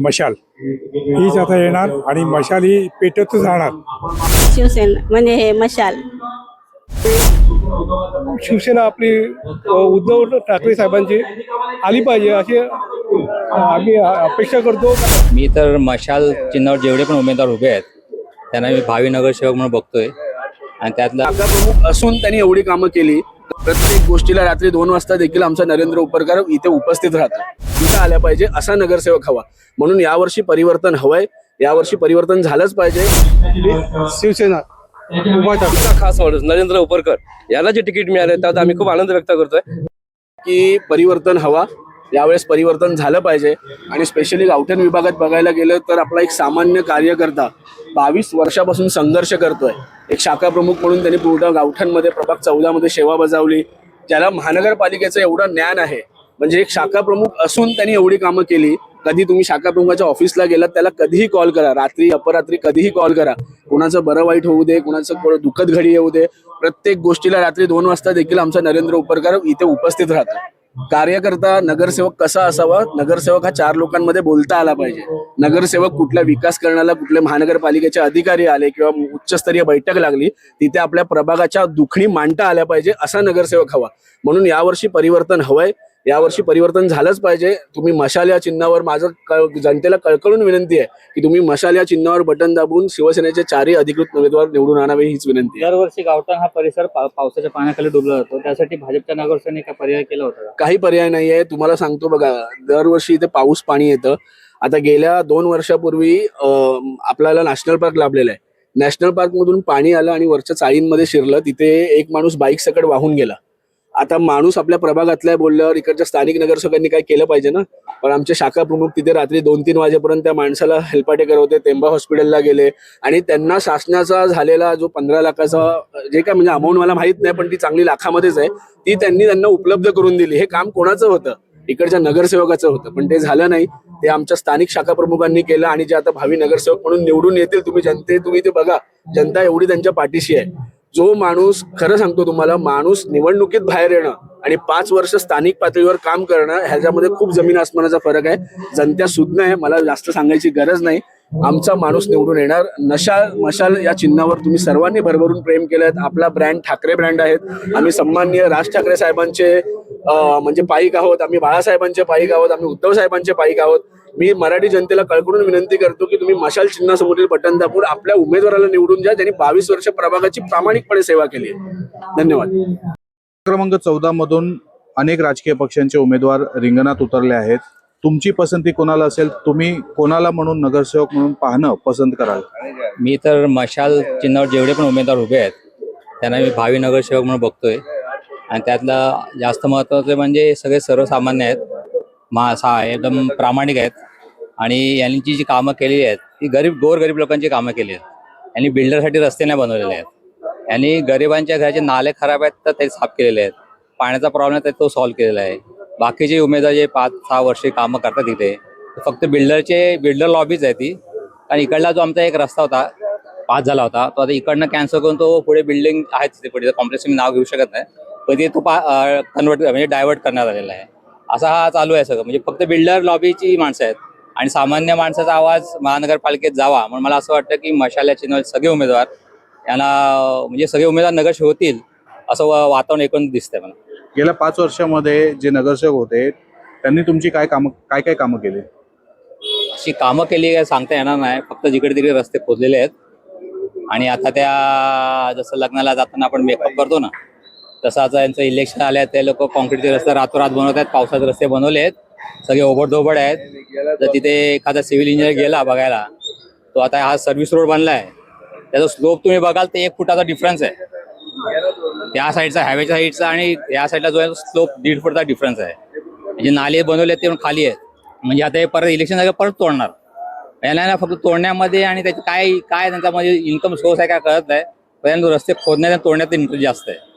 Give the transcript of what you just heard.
मशाल हीच आता येणार आणि मशाल ही पेटतच राहणार। शिवसेना म्हणजे हे मशाल शिवसेना आपली उद्धव ठाकरे साहेबांची आली पाहिजे अशी आम्ही अपेक्षा करतो। मी तर मशाल चिन्हावर जेवढे पण उमेदवार उभे आहेत त्यांना मी भावी नगरसेवक म्हणून बघतोय आणि त्यातला प्रमुख असून त्यांनी एवढी कामं केली। प्रत्येक गोष्टीला रात्री 2 वाजता देखील आमचा नरेंद्र उपरकर इथे उपस्थित राहतो। इथं आल्या पाहिजे असा नगरसेवक हवा, म्हणून यावर्षी परिवर्तन हवंय, यावर्षी परिवर्तन झालंच पाहिजे। शिवसेना आमचा खास माणूस नरेंद्र उपरकर याला जे तिकीट मिळाले त्यात आम्ही खूप आनंद व्यक्त करतोय की परिवर्तन हवा, यावेळेस परिवर्तन झालं पाहिजे। आणि स्पेशली गावठण विभागात बघायला गेलं तर आपला एक सामान्य कार्यकर्ता 22 वर्षापासून संघर्ष करतोय। एक शाखा प्रमुख म्हणून त्यांनी पूर्ण गावठणमध्ये प्रभाग 14 मध्ये सेवा बजावली, ज्याला महानगरपालिकेचं एवढं ज्ञान आहे। म्हणजे एक शाखा प्रमुख असून त्यांनी एवढी कामं केली। कधी तुम्ही शाखा प्रमुखाच्या ऑफिसला गेलात त्याला कधीही कॉल करा, रात्री अपरात्री कधीही कॉल करा, कुणाचं बरं वाईट होऊ दे, कुणाचं दुःखद घडी येऊ दे, प्रत्येक गोष्टीला रात्री 2 वाजता देखील आमचा नरेंद्र उपरकर इथे उपस्थित राहतो। कार्यकर्ता नगरसेवक कसा असावा, नगरसेवक हा 4 लोकांमध्ये बोलता आला पाहिजे। नगरसेवक कुठला विकास करण्याला कुठले महानगरपालिकेचे अधिकारी आले किंवा उच्चस्तरीय बैठक लागली तिथे आपल्या प्रभागाच्या दुखणी मांडता आल्या पाहिजे असा नगरसेवक हवा, म्हणून यावर्षी परिवर्तन हवंय, यावर्षी परिवर्तन झालंच पाहिजे। तुम्ही मशाल या चिन्हावर, माझं जनतेला कळकळून विनंती आहे की तुम्ही मशाल या चिन्हावर बटन दाबून शिवसेनेचे 4ही अधिकृत उमेदवार निवडून आणावे हीच विनंती आहे। दरवर्षी गावठण हा परिसर पावसाच्या पाण्याखाली डुबला जातो, त्यासाठी भाजपच्या नगरसेवकांनी काय पर्याय केला होता? काही पर्याय नाहीये, तुम्हाला सांगतो बघा, दरवर्षी इथे पाऊस पाणी येतं। आता गेल्या 2 वर्षापूर्वी आपल्याला नॅशनल पार्क लाभलेला आहे, नॅशनल पार्क मधून पाणी आलं आणि वरच्या चाळींमध्ये शिरलं, तिथे एक माणूस बाईक सकट वाहून गेला। आता माणूस आपल्या प्रभागातला बोलल्यावर इकडच्या स्थानिक नगरसेवकांनी काय केलं पाहिजे ना, पण आमचे शाखा प्रमुख तिथे रात्री 2-3 वाजेपर्यंत त्या माणसाला हेलपाटे करवते, तेंबा हॉस्पिटलला गेले आणि त्यांना शासनाचा झालेला जो 15 लाखाचा जे काय म्हणजे अमाऊंट मला माहित नाही, पण ती चांगली लाखामध्येच आहे, ती त्यांना उपलब्ध करून दिली। हे काम कोणाचं होतं? इकडच्या नगरसेवकाचं होतं, पण ते झालं नाही, ते आमच्या स्थानिक शाखा प्रमुखांनी केलं आणि जे आता भावी नगरसेवक म्हणून निवडून येतील, तुम्ही ते बघा, जनता एवढी त्यांच्या पाठीशी आहे। जो माणूस, खरं सांगतो तुम्हाला, माणूस निवडणुकीत बाहेर येणं आणि 5 वर्ष स्थानिक पातळीवर काम करणं ह्याच्यामध्ये खूप जमीन आसमानाचा फरक आहे। जनता सुज्ञ आहे, मला जास्त सांगायची गरज नाही। आमचा माणूस निवडून येणार। मशाल या चिन्हावर तुम्ही सर्वांनी भरभरून प्रेम केलं। आपला ब्रँड ठाकरे ब्रँड आहेत। आम्ही सन्माननीय राज ठाकरे साहेबांचे म्हणजे पाईक आहोत, आम्ही बाळासाहेबांचे पाईक आहोत, आम्ही उद्धव साहेबांचे पाईक आहोत। मी मराठी जनतेला कळकळून विनंती करतो की तुम्ही मशाल चिन्हासमोरील बटन दाबून आपल्या उमेदवाराला निवडून द्या, ज्यांनी 22 वर्ष प्रभागाची प्रामाणिकपणे सेवा केली आहे। धन्यवाद। क्रमांक 14 मधून अनेक राजकीय पक्षांचे उमेदवार रिंगणात उतरले आहेत। तुमची पसंती कोणाला असेल? तुम्ही कोणाला म्हणून नगरसेवक म्हणून पाहणं पसंत कराल? मी तर मशाल चिन्हावर जेवढे पण उमेदवार उभे आहेत त्यांना मी भावी नगरसेवक म्हणून बघतोय आणि त्यातला जास्त महत्त्वाचं म्हणजे सगळे सर्वसामान्य आहेत, एकदम प्रामाणिक आहेत आणि यांनी जी कामं केलेली आहेत ती गोरगरीब लोकांची कामं केली आहेत। यांनी बिल्डरसाठी रस्ते नाही बनवलेले आहेत, यांनी गरिबांच्या घराचे नाले खराब आहेत तर ते साफ केलेले आहेत, पाण्याचा प्रॉब्लेम आहे तो सॉल्व्ह केलेला आहे। बाकीचे उमेदवार जे 5-6 वर्षे कामं करतात तिथे फक्त बिल्डर लॉबीज आहे ती। आणि इकडला जो आमचा एक रस्ता होता पास झाला होता तो आता इकडनं कॅन्सल करून तो पुढे बिल्डिंग आहे तिथे पुढे कॉम्प्लेक्स मी नाव घेऊ शकत नाही, पण ते तो कन्वर्ट म्हणजे डायव्हर्ट करण्यात आलेला आहे। असा हा चालू आहे सगळं, म्हणजे फक्त बिल्डर लॉबीची माणसं आहेत आणि सामान्य माणसाचा आवाज महानगरपालिकेत जावा म्हणून मला असं वाटतं की मशाल या चिन्हावर सगळे उमेदवार यांना म्हणजे सगळे उमेदवार नगरसेवक होतील असं वातावरण एकूण दिसतंय मला। गेल्या 5 वर्षामध्ये जे नगरसेवक होते त्यांनी तुमची काय कामं केली? अशी कामं केली काय सांगता येणार नाही, फक्त जिकडे तिकडे रस्ते खोदलेले आहेत आणि आता त्या जसं लग्नाला जाताना आपण मेकअप करतो ना तसं आता यांचं इलेक्शन आले ते लोक कॉन्क्रीटचे रस्ते रातोरात बनवत आहेत, पावसाचे रस्ते बनवले आहेत, सगळे ओबडधोबड आहेत। तर तिथे एखादा सिव्हिल इंजिनियर गेला बघायला तो आता हा सर्व्हिस रोड बनला आहे, त्याचा स्लोप तुम्ही बघाल ते 1 फुटाचा डिफरन्स आहे, त्या साईडचा हायवेच्या साईडचा आणि या साईडला जो आहे स्लोप 1.5 फुटाचा डिफरन्स आहे। म्हणजे नाले बनवले ते खाली आहेत, म्हणजे आता हे परत इलेक्शन झालं परत तोडणार यांना ना, फक्त तोडण्यामध्ये आणि त्याचे काय त्यांचा म्हणजे इन्कम सोर्स आहे काय कळत नाही, पण रस्ते खोदण्यात आणि तोडण्यात इंटरेस्ट जास्त आहे।